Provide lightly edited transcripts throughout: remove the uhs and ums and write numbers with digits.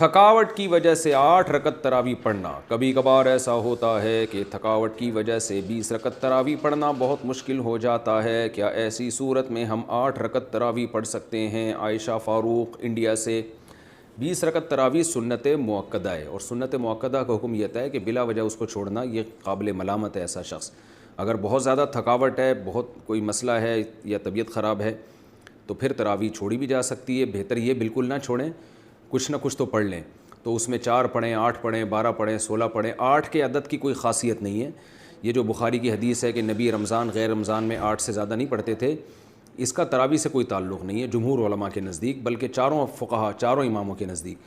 تھکاوٹ کی وجہ سے 8 رکعت تراویح پڑھنا. کبھی کبھار ایسا ہوتا ہے کہ تھکاوٹ کی وجہ سے 20 رکعت تراویح پڑھنا بہت مشکل ہو جاتا ہے. کیا ایسی صورت میں ہم 8 رکعت تراویح پڑھ سکتے ہیں؟ عائشہ فاروق انڈیا سے. 20 رکعت تراویح سنت مؤکدہ ہے، اور سنت مؤکدہ کا حکم یہ ہے کہ بلا وجہ اس کو چھوڑنا یہ قابل ملامت ہے. ایسا شخص اگر بہت زیادہ تھکاوٹ ہے، بہت کوئی مسئلہ ہے یا طبیعت خراب ہے تو پھر تراویح چھوڑی بھی جا سکتی ہے. بہتر یہ بالکل نہ چھوڑیں، کچھ نہ کچھ تو پڑھ لیں. تو اس میں 4 پڑھیں، 8 پڑھیں، 12 پڑھیں، 16 پڑھیں. 8 کے عدد کی کوئی خاصیت نہیں ہے. یہ جو بخاری کی حدیث ہے کہ نبی رمضان غیر رمضان میں 8 سے زیادہ نہیں پڑھتے تھے، اس کا تراویح سے کوئی تعلق نہیں ہے جمہور علماء کے نزدیک، بلکہ چاروں فقہا، چاروں اماموں کے نزدیک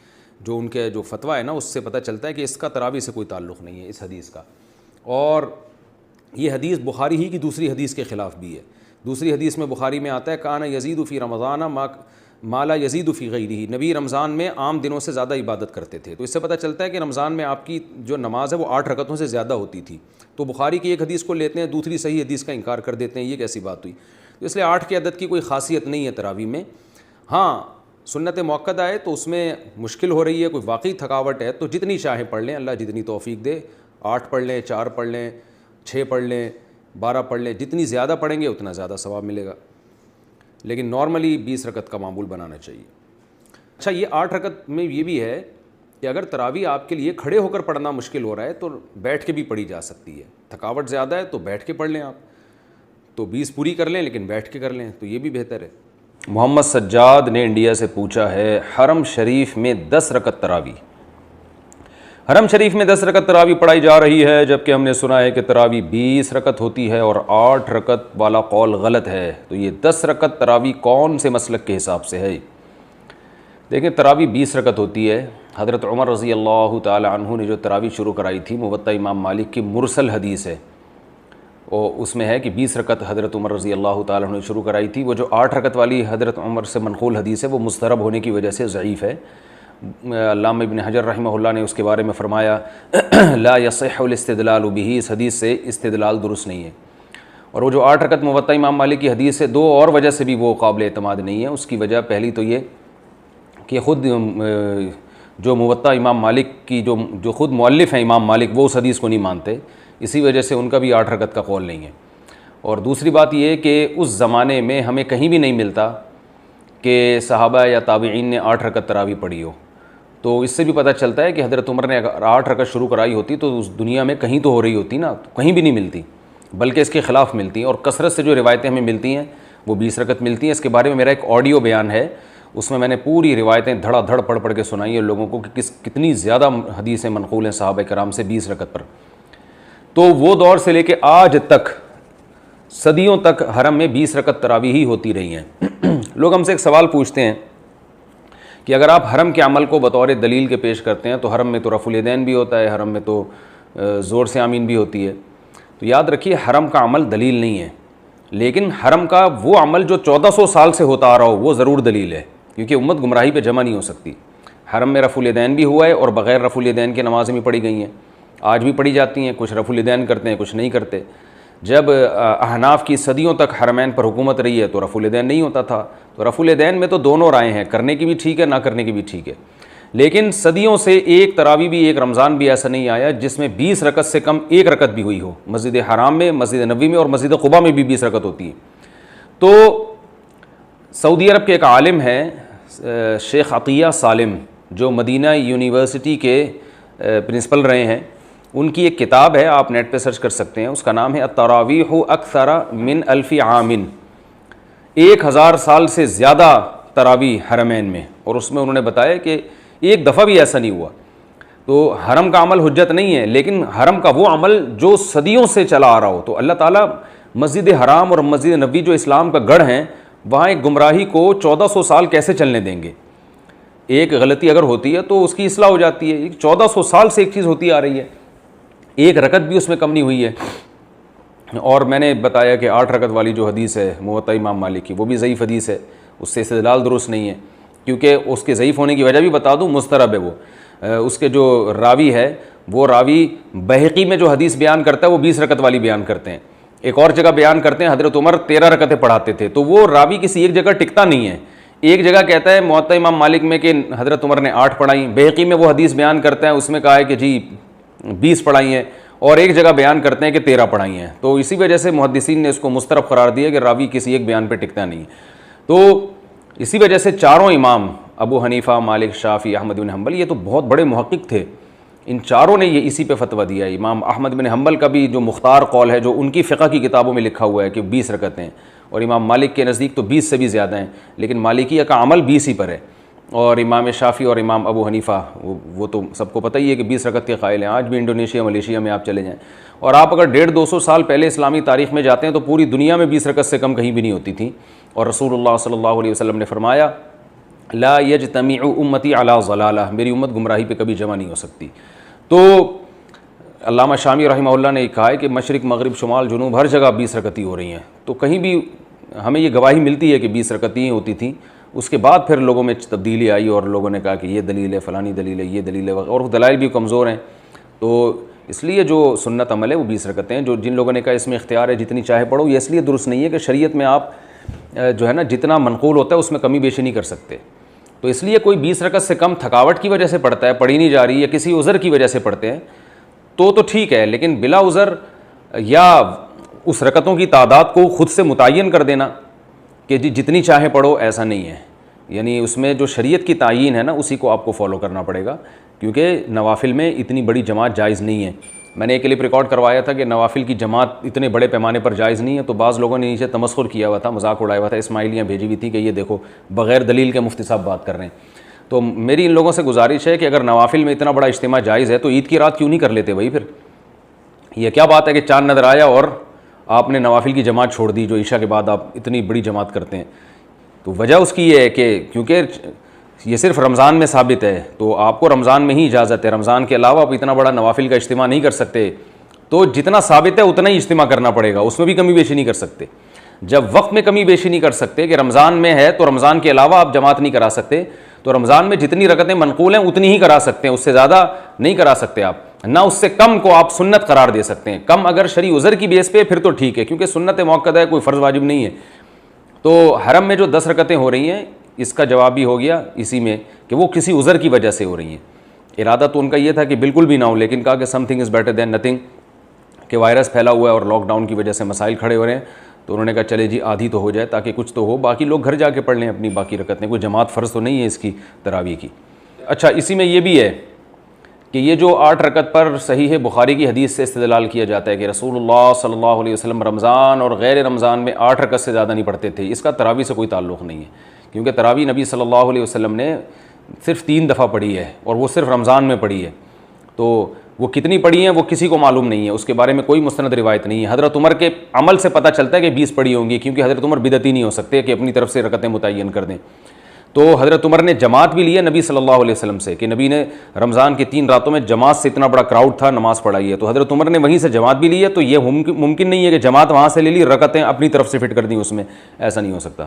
جو ان کے جو فتویٰ ہے نا، اس سے پتہ چلتا ہے کہ اس کا تراویح سے کوئی تعلق نہیں ہے اس حدیث کا. اور یہ حدیث بخاری ہی کی دوسری حدیث کے خلاف بھی ہے. دوسری حدیث میں بخاری میں آتا ہے کان یزید فی رمضان ما لا یزید فی غیرہ. نبی رمضان میں عام دنوں سے زیادہ عبادت کرتے تھے. تو اس سے پتہ چلتا ہے کہ رمضان میں آپ کی جو نماز ہے وہ 8 رکعتوں سے زیادہ ہوتی تھی. تو بخاری کی ایک حدیث کو لیتے ہیں، دوسری صحیح حدیث کا انکار کر دیتے ہیں. یہ کیسی بات ہوئی؟ تو اس لیے 8 کے عدد کی کوئی خاصیت نہیں ہے تراویح میں. ہاں سنت مؤکدہ ہے تو اس میں مشکل ہو رہی ہے، کوئی واقعی تھکاوٹ ہے تو جتنی چاہیں پڑھ لیں، اللہ جتنی توفیق دے. 8 پڑھ لیں، 4 پڑھ لیں، 6 پڑھ لیں، 12 پڑھ لیں. جتنی زیادہ پڑھیں گے اتنا زیادہ ثواب ملے گا. لیکن نارملی 20 رکعت کا معمول بنانا چاہیے. اچھا، یہ 8 رکعت میں یہ بھی ہے کہ اگر تراویح آپ کے لیے کھڑے ہو کر پڑھنا مشکل ہو رہا ہے تو بیٹھ کے بھی پڑھی جا سکتی ہے. تھکاوٹ زیادہ ہے تو بیٹھ کے پڑھ لیں آپ، تو 20 پوری کر لیں لیکن بیٹھ کے کر لیں تو یہ بھی بہتر ہے. محمد سجاد نے انڈیا سے پوچھا ہے حرم شریف میں 10 رکعت تراویح. حرم شریف میں 10 رکعت تراویح پڑھائی جا رہی ہے، جبکہ ہم نے سنا ہے کہ تراویح 20 رکعت ہوتی ہے اور 8 رکعت والا قول غلط ہے. تو یہ 10 رکعت تراویح کون سے مسلک کے حساب سے ہے؟ دیکھیں، تراویح 20 رکعت ہوتی ہے. حضرت عمر رضی اللہ تعالی عنہ نے جو تراویح شروع کرائی تھی، موطا امام مالک کی مرسل حدیث ہے، اور اس میں ہے کہ 20 رکعت حضرت عمر رضی اللہ تعالی عنہ نے شروع کرائی تھی. وہ جو 8 رکعت والی حضرت عمر سے منقول حدیث ہے وہ مضطرب ہونے کی وجہ سے ضعیف ہے. علامہ ابن حجر رحمہ اللہ نے اس کے بارے میں فرمایا لا یصح الاستدلال بہ، اس حدیث سے استدلال درست نہیں ہے. اور وہ جو 8 رکعت موطا امام مالک کی حدیث ہے، 2 اور وجہ سے بھی وہ قابل اعتماد نہیں ہے. اس کی وجہ پہلی تو یہ کہ خود جو موطا امام مالک کی جو خود مؤلف ہیں امام مالک، وہ اس حدیث کو نہیں مانتے، اسی وجہ سے ان کا بھی 8 رکعت کا قول نہیں ہے. اور دوسری بات یہ کہ اس زمانے میں ہمیں کہیں بھی نہیں ملتا کہ صحابہ یا تابعین نے 8 رکعت تراویح پڑھی ہو. تو اس سے بھی پتہ چلتا ہے کہ حضرت عمر نے اگر 8 رکعت شروع کرائی ہوتی تو اس دنیا میں کہیں تو ہو رہی ہوتی نا، کہیں بھی نہیں ملتی، بلکہ اس کے خلاف ملتی ہیں. اور کثرت سے جو روایتیں ہمیں ملتی ہیں وہ 20 رکعت ملتی ہیں. اس کے بارے میں میرا ایک آڈیو بیان ہے، اس میں نے پوری روایتیں دھڑا دھڑ پڑھ کے سنائی ہیں لوگوں کو کہ کتنی زیادہ حدیثیں منقول ہیں صحابہ کرام سے 20 رکعت پر. تو وہ دور سے لے کے آج تک صدیوں تک حرم میں 20 رکعت تراویح ہی ہوتی رہی ہیں. لوگ ہم سے ایک سوال پوچھتے ہیں کہ اگر آپ حرم کے عمل کو بطور دلیل کے پیش کرتے ہیں تو حرم میں تو رفع الیدین بھی ہوتا ہے، حرم میں تو زور سے آمین بھی ہوتی ہے. تو یاد رکھیے حرم کا عمل دلیل نہیں ہے، لیکن حرم کا وہ عمل جو 1400 سال سے ہوتا آ رہا ہو وہ ضرور دلیل ہے، کیونکہ امت گمراہی پہ جمع نہیں ہو سکتی. حرم میں رفع الیدین بھی ہوا ہے اور بغیر رفع الیدین کی نمازیں بھی پڑھی گئی ہیں، آج بھی پڑھی جاتی ہیں. کچھ رفع الیدین کرتے ہیں، کچھ نہیں کرتے. جب احناف کی صدیوں تک حرمین پر حکومت رہی ہے تو رفع الیدین نہیں ہوتا تھا. تو رفع الیدین میں تو دونوں رائے ہیں، کرنے کی بھی ٹھیک ہے، نہ کرنے کی بھی ٹھیک ہے. لیکن صدیوں سے ایک تراویح بھی، ایک رمضان بھی ایسا نہیں آیا جس میں 20 رکعت سے کم 1 رکعت بھی ہوئی ہو. مسجد حرام میں، مسجد نبوی میں اور مسجد قباء میں بھی 20 رکعت ہوتی ہے. تو سعودی عرب کے ایک عالم ہیں شیخ عطیہ سالم، جو مدینہ یونیورسٹی کے پرنسپل رہے ہیں. ان کی ایک کتاب ہے، آپ نیٹ پہ سرچ کر سکتے ہیں، اس کا نام ہے التراویح اکثر من 1000 عام. 1000 سال سے زیادہ تراویح حرمین میں، اور اس میں انہوں نے بتایا کہ ایک دفعہ بھی ایسا نہیں ہوا. تو حرم کا عمل حجت نہیں ہے، لیکن حرم کا وہ عمل جو صدیوں سے چلا آ رہا ہو. تو اللہ تعالیٰ مسجد حرام اور مسجد نبوی جو اسلام کا گڑھ ہیں، وہاں ایک گمراہی کو 1400 سال کیسے چلنے دیں گے؟ ایک غلطی اگر ہوتی ہے تو اس کی اصلاح ہو جاتی ہے. 1400 سال سے ایک چیز ہوتی آ رہی ہے، 1 رکعت بھی اس میں کم نہیں ہوئی ہے. اور میں نے بتایا کہ 8 رکعت والی جو حدیث ہے موطا امام مالک کی، وہ بھی ضعیف حدیث ہے، اس سے استدلال درست نہیں ہے. کیونکہ اس کے ضعیف ہونے کی وجہ بھی بتا دوں، مضطرب ہے وہ. اس کے جو راوی ہے وہ راوی بہقی میں جو حدیث بیان کرتا ہے وہ 20 رکعت والی بیان کرتے ہیں. ایک اور جگہ بیان کرتے ہیں حضرت عمر 13 رکعتیں پڑھاتے تھے. تو وہ راوی کسی ایک جگہ ٹکتا نہیں ہے، ایک جگہ کہتا ہے موطا امام مالک میں کہ حضرت عمر نے 8 پڑھائیں، بہقی میں وہ حدیث بیان کرتے ہیں، اس میں کہا ہے کہ جی 20 پڑھائی ہیں، اور ایک جگہ بیان کرتے ہیں کہ 13 پڑھائی ہیں. تو اسی وجہ سے محدثین نے اس کو مسترب قرار دیا کہ راوی کسی ایک بیان پہ ٹکتا نہیں. تو اسی وجہ سے چاروں امام ابو حنیفہ، مالک، شافعی، احمد بن حنبل یہ تو بہت بڑے محقق تھے، ان چاروں نے یہ اسی پہ فتویٰ دیا. امام احمد بن حنبل کا بھی جو مختار قول ہے، جو ان کی فقہ کی کتابوں میں لکھا ہوا ہے کہ 20 رکعتیں، اور امام مالک کے نزدیک تو 20 سے بھی زیادہ ہیں، لیکن مالکیہ کا عمل 20 ہی پر ہے. اور امام شافعی اور امام ابو حنیفہ وہ تو سب کو پتہ ہی ہے کہ 20 رکعت کے قائل ہیں. آج بھی انڈونیشیا، ملیشیا میں آپ چلے جائیں، اور آپ اگر 150-200 سال پہلے اسلامی تاریخ میں جاتے ہیں تو پوری دنیا میں 20 رکعت سے کم کہیں بھی نہیں ہوتی تھی. اور رسول اللہ صلی اللہ علیہ وسلم نے فرمایا لا یجتمع امتی علی ضلالہ، میری امت گمراہی پہ کبھی جمع نہیں ہو سکتی. تو علامہ شامی رحمہ اللہ نے کہا ہے کہ مشرق، مغرب، شمال، جنوب ہر جگہ 20 رکعتیں ہو رہی ہیں. تو کہیں بھی ہمیں یہ گواہی ملتی ہے کہ 20 رکعتیں ہوتی تھیں. اس کے بعد پھر لوگوں میں تبدیلی آئی اور لوگوں نے کہا کہ یہ دلیل ہے، فلانی دلیل ہے، یہ دلیل ہے، اور دلائل بھی کمزور ہیں. تو اس لیے جو سنت عمل ہے وہ 20 رکعتیں ہیں. جن لوگوں نے کہا اس میں اختیار ہے جتنی چاہے پڑھو، یہ اس لیے درست نہیں ہے کہ شریعت میں آپ جو ہے نا جتنا منقول ہوتا ہے اس میں کمی بیشی نہیں کر سکتے. تو اس لیے کوئی 20 رکعت سے کم تھکاوٹ کی وجہ سے پڑھتا ہے، پڑھی نہیں جا رہی، یا کسی عذر کی وجہ سے پڑھتے ہیں تو ٹھیک ہے. لیکن بلا عذر یا اس رکعتوں کی تعداد کو خود سے متعین کر دینا کہ جی جتنی چاہے پڑھو، ایسا نہیں ہے. یعنی اس میں جو شریعت کی تعیین ہے نا اسی کو آپ کو فالو کرنا پڑے گا، کیونکہ نوافل میں اتنی بڑی جماعت جائز نہیں ہے. میں نے ایک کلپ ریکارڈ کروایا تھا کہ نوافل کی جماعت اتنے بڑے پیمانے پر جائز نہیں ہے، تو بعض لوگوں نے نیچے تمسخر کیا ہوا تھا، مذاق اڑایا ہوا تھا، اسماعیلیاں بھیجی ہوئی تھی کہ یہ دیکھو بغیر دلیل کے مفتی صاحب بات کر رہے ہیں. تو میری ان لوگوں سے گزارش ہے کہ اگر نوافل میں اتنا بڑا اجتماع جائز ہے تو عید کی رات کیوں نہیں کر لیتے بھائی؟ پھر یہ کیا بات ہے کہ چاند نظر آیا اور آپ نے نوافل کی جماعت چھوڑ دی جو عشاء کے بعد آپ اتنی بڑی جماعت کرتے ہیں؟ تو وجہ اس کی یہ ہے کہ کیونکہ یہ صرف رمضان میں ثابت ہے، تو آپ کو رمضان میں ہی اجازت ہے، رمضان کے علاوہ آپ اتنا بڑا نوافل کا اجتماع نہیں کر سکتے. تو جتنا ثابت ہے اتنا ہی اجتماع کرنا پڑے گا، اس میں بھی کمی بیشی نہیں کر سکتے. جب وقت میں کمی بیشی نہیں کر سکتے کہ رمضان میں ہے تو رمضان کے علاوہ آپ جماعت نہیں کرا سکتے، تو رمضان میں جتنی رکعتیں منقول ہیں اتنی ہی کرا سکتے ہیں، اس سے زیادہ نہیں کرا سکتے آپ، نہ اس سے کم کو آپ سنت قرار دے سکتے ہیں. کم اگر شرعی عذر کی بیس پہ پھر تو ٹھیک ہے، کیونکہ سنت موقع ہے، کوئی فرض واجب نہیں ہے. تو حرم میں جو 10 رکعتیں ہو رہی ہیں اس کا جواب بھی ہو گیا اسی میں کہ وہ کسی عذر کی وجہ سے ہو رہی ہیں. ارادہ تو ان کا یہ تھا کہ بالکل بھی نہ ہو، لیکن کہا کہ some thing is better than nothing, کہ وائرس پھیلا ہوا ہے اور لاک ڈاؤن کی وجہ سے مسائل کھڑے ہو رہے ہیں. تو انہوں نے کہا چلے جی آدھی تو ہو جائے تاکہ کچھ تو ہو، باقی لوگ گھر جا کے پڑھ لیں اپنی باقی رکعتیں، کوئی جماعت فرض تو نہیں ہے اس کی تراویح کی. اچھا اسی میں یہ بھی ہے کہ یہ جو 8 رکعت پر صحیح بخاری کی حدیث سے استدلال کیا جاتا ہے کہ رسول اللہ صلی اللہ علیہ وسلم رمضان اور غیر رمضان میں 8 رکعت سے زیادہ نہیں پڑھتے تھے، اس کا تراویح سے کوئی تعلق نہیں ہے. کیونکہ تراویح نبی صلی اللہ علیہ وسلم نے صرف 3 دفعہ پڑھی ہے، اور وہ صرف رمضان میں پڑھی ہے. تو وہ کتنی پڑھی ہیں وہ کسی کو معلوم نہیں ہے، اس کے بارے میں کوئی مستند روایت نہیں ہے. حضرت عمر کے عمل سے پتہ چلتا ہے کہ 20 پڑھی ہوں گی، کیونکہ حضرت عمر بدعتی نہیں ہو سکتے کہ اپنی طرف سے رکعتیں متعین کر دیں. تو حضرت عمر نے جماعت بھی لی ہے نبی صلی اللہ علیہ وسلم سے، کہ نبی نے رمضان کی 3 راتوں میں جماعت سے اتنا بڑا کراؤڈ تھا نماز پڑھائی ہے، تو حضرت عمر نے وہیں سے جماعت بھی لی ہے. تو یہ ممکن نہیں ہے کہ جماعت وہاں سے لے لی، رکعتیں اپنی طرف سے فٹ کر دیں اس میں، ایسا نہیں ہو سکتا.